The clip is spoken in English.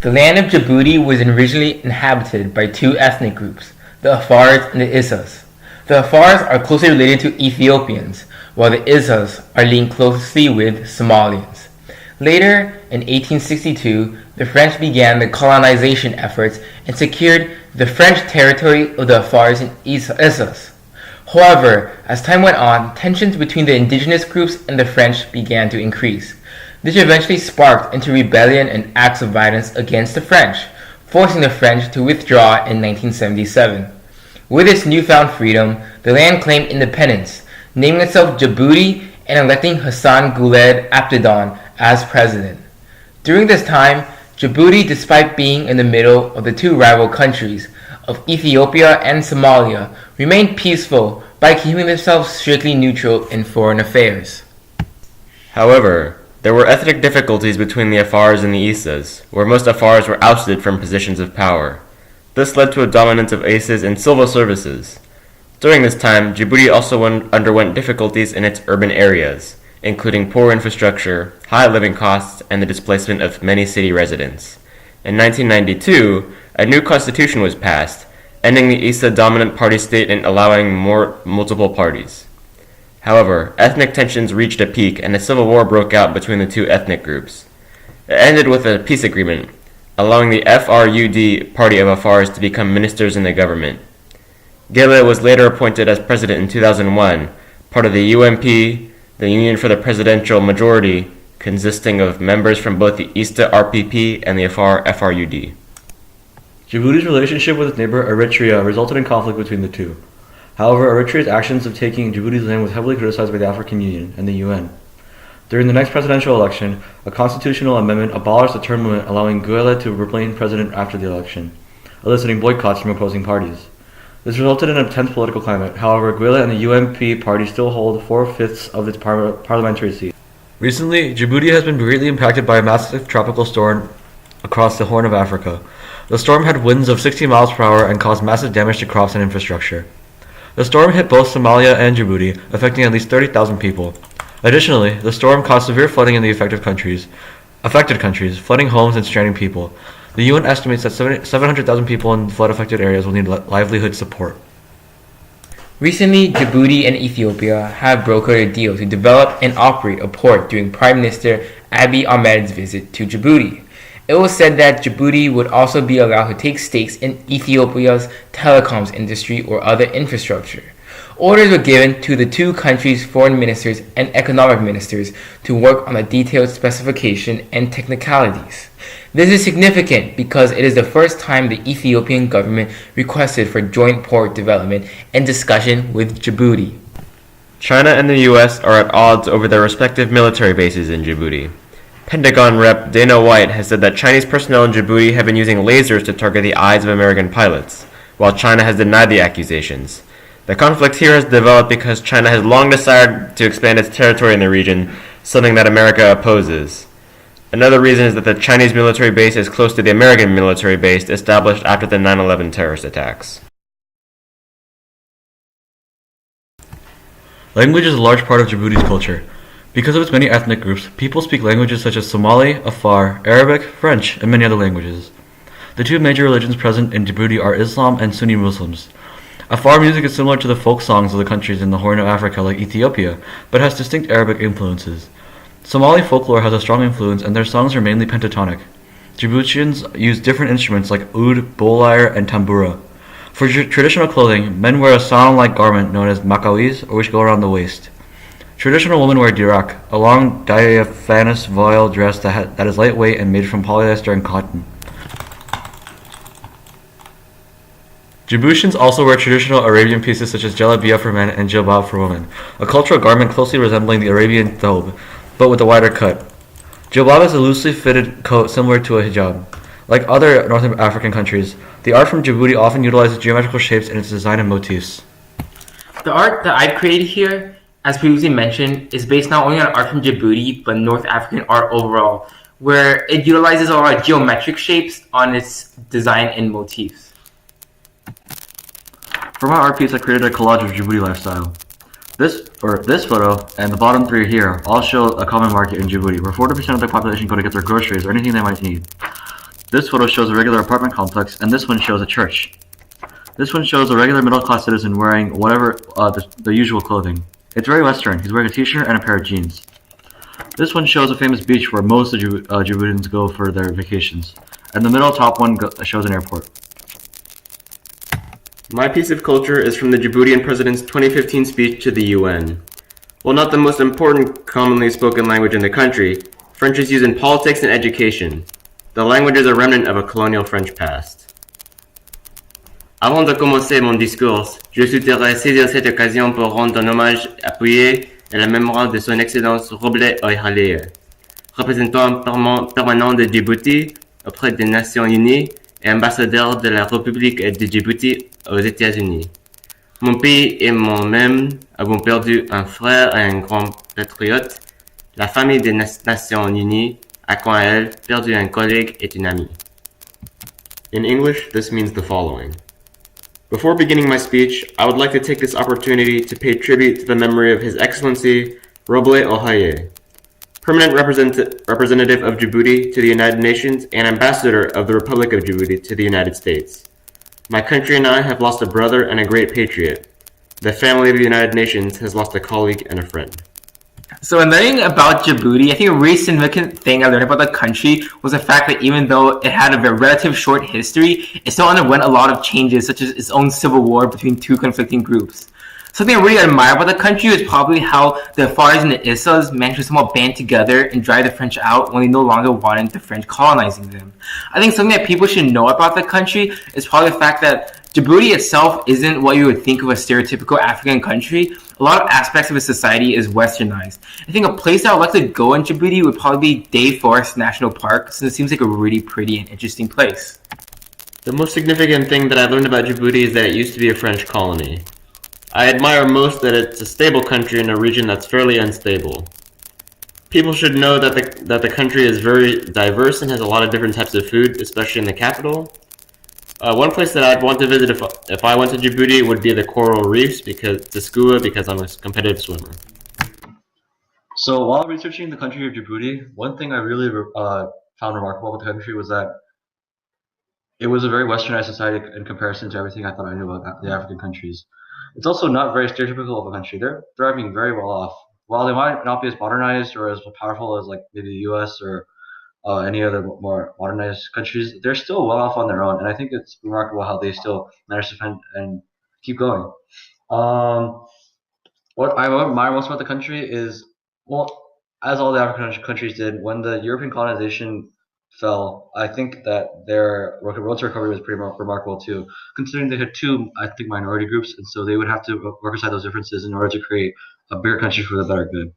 The land of Djibouti was originally inhabited by two ethnic groups, the Afars and the Issas. The Afars are closely related to Ethiopians, while the Issas are linked closely with Somalians. Later, in 1862, the French began the colonization efforts and secured the French territory of the Afars and Issas. However, as time went on, tensions between the indigenous groups and the French began to increase. This eventually sparked into rebellion and acts of violence against the French, forcing the French to withdraw in 1977. With its newfound freedom, the land claimed independence, naming itself Djibouti and electing Hassan Guled Abdedon as president. During this time, Djibouti, despite being in the middle of the two rival countries of Ethiopia and Somalia, remained peaceful by keeping themselves strictly neutral in foreign affairs. However, there were ethnic difficulties between the Afars and the Issas, where most Afars were ousted from positions of power. This led to a dominance of Issas in civil services. During this time, Djibouti also underwent difficulties in its urban areas, including poor infrastructure, high living costs, and the displacement of many city residents. In 1992, a new constitution was passed, ending the Issa-dominant party state and allowing multiple parties. However, ethnic tensions reached a peak and a civil war broke out between the two ethnic groups. It ended with a peace agreement, allowing the FRUD party of Afars to become ministers in the government. Gele was later appointed as president in 2001, part of the UMP, the Union for the Presidential Majority, consisting of members from both the Ista RPP and the Afar FRUD. Djibouti's relationship with its neighbor Eritrea resulted in conflict between the two. However, Eritrea's actions of taking Djibouti's land was heavily criticized by the African Union and the UN. During the next presidential election, a constitutional amendment abolished the term limit, allowing Gele to remain president after the election, eliciting boycotts from opposing parties. This resulted in a tense political climate. However, Gele and the UMP party still hold 4/5 of its parliamentary seats. Recently, Djibouti has been greatly impacted by a massive tropical storm across the Horn of Africa. The storm had winds of 60 miles per hour and caused massive damage to crops and infrastructure. The storm hit both Somalia and Djibouti, affecting at least 30,000 people. Additionally, the storm caused severe flooding in the affected countries, flooding homes and stranding people. The UN estimates that 700,000 people in flood-affected areas will need livelihood support. Recently, Djibouti and Ethiopia have brokered a deal to develop and operate a port during Prime Minister Abiy Ahmed's visit to Djibouti. It was said that Djibouti would also be allowed to take stakes in Ethiopia's telecoms industry or other infrastructure. Orders were given to the two countries' foreign ministers and economic ministers to work on the detailed specification and technicalities. This is significant because it is the first time the Ethiopian government requested for joint port development and discussion with Djibouti. China and the US are at odds over their respective military bases in Djibouti. Pentagon Rep Dana White has said that Chinese personnel in Djibouti have been using lasers to target the eyes of American pilots, while China has denied the accusations. The conflict here has developed because China has long desired to expand its territory in the region, something that America opposes. Another reason is that the Chinese military base is close to the American military base established after the 9/11 terrorist attacks. Language is a large part of Djibouti's culture. Because of its many ethnic groups, people speak languages such as Somali, Afar, Arabic, French, and many other languages. The two major religions present in Djibouti are Islam and Sunni Muslims. Afar music is similar to the folk songs of the countries in the Horn of Africa like Ethiopia, but has distinct Arabic influences. Somali folklore has a strong influence and their songs are mainly pentatonic. Djiboutians use different instruments like oud, bowl lyre, and tambura. For traditional clothing, men wear a saron-like garment known as makawis, which go around the waist. Traditional women wear dirak, a long diaphanous voile dress that is lightweight and made from polyester and cotton. Djiboutians also wear traditional Arabian pieces such as jalabiya for men and jilbab for women, a cultural garment closely resembling the Arabian thobe, but with a wider cut. Jilbab is a loosely fitted coat similar to a hijab. Like other North African countries, the art from Djibouti often utilizes geometrical shapes in its design and motifs. The art that I've created here, as previously mentioned, is based not only on art from Djibouti, but North African art overall, where it utilizes a lot of geometric shapes on its design and motifs. For my art piece, I created a collage of Djibouti lifestyle. This photo and the bottom three here all show a common market in Djibouti, where 40% of the population go to get their groceries or anything they might need. This photo shows a regular apartment complex, and this one shows a church. This one shows a regular middle-class citizen wearing whatever the usual clothing. It's very Western. He's wearing a t-shirt and a pair of jeans. This one shows a famous beach where most of Djiboutians go for their vacations. And the middle top one shows an airport. My piece of culture is from the Djiboutian president's 2015 speech to the UN. While not the most important commonly spoken language in the country, French is used in politics and education. The language is a remnant of a colonial French past. Avant de commencer mon discours, je souhaiterais saisir cette occasion pour rendre un hommage appuyé à la mémoire de son Excellence Robles Oihaleye, représentant permanent de Djibouti auprès des Nations Unies et ambassadeur de la République de Djibouti aux États-Unis. Mon pays et moi-même avons perdu un frère et un grand patriote. La famille des Nations Unies a quant à elle perdu un collègue et une amie. In English, this means the following. Before beginning my speech, I would like to take this opportunity to pay tribute to the memory of His Excellency Robles Oihaleye, Permanent Representative of Djibouti to the United Nations and Ambassador of the Republic of Djibouti to the United States. My country and I have lost a brother and a great patriot. The family of the United Nations has lost a colleague and a friend. So in learning about Djibouti, I think a really significant thing I learned about the country was the fact that even though it had a very relative short history, it still underwent a lot of changes, such as its own civil war between two conflicting groups. Something I really admire about the country is probably how the Afars and the Issas managed to somewhat band together and drive the French out when they no longer wanted the French colonizing them. I think something that people should know about the country is probably the fact that Djibouti itself isn't what you would think of a stereotypical African country. A lot of aspects of its society is westernized. I think a place that I would like to go in Djibouti would probably be Day Forest National Park, since it seems like a really pretty and interesting place. The most significant thing that I learned about Djibouti is that it used to be a French colony. I admire most that it's a stable country in a region that's fairly unstable. People should know that the country is very diverse and has a lot of different types of food, especially in the capital. One place that I'd want to visit if I went to Djibouti would be the coral reefs because I'm a competitive swimmer. So while researching the country of Djibouti, one thing I really found remarkable about the country was that it was a very westernized society in comparison to everything I thought I knew about the African countries. It's also not very stereotypical of a country. They're thriving very well off. While they might not be as modernized or as powerful as like maybe the U.S. or any other more modernized countries, they're still well off on their own, and I think it's remarkable how they still manage to defend and keep going. What I admire most about the country is, well, as all the African countries did, when the European colonization fell, I think that their road to recovery was pretty remarkable too, considering they had two, I think, minority groups, and so they would have to reconcile those differences in order to create a bigger country for the better good.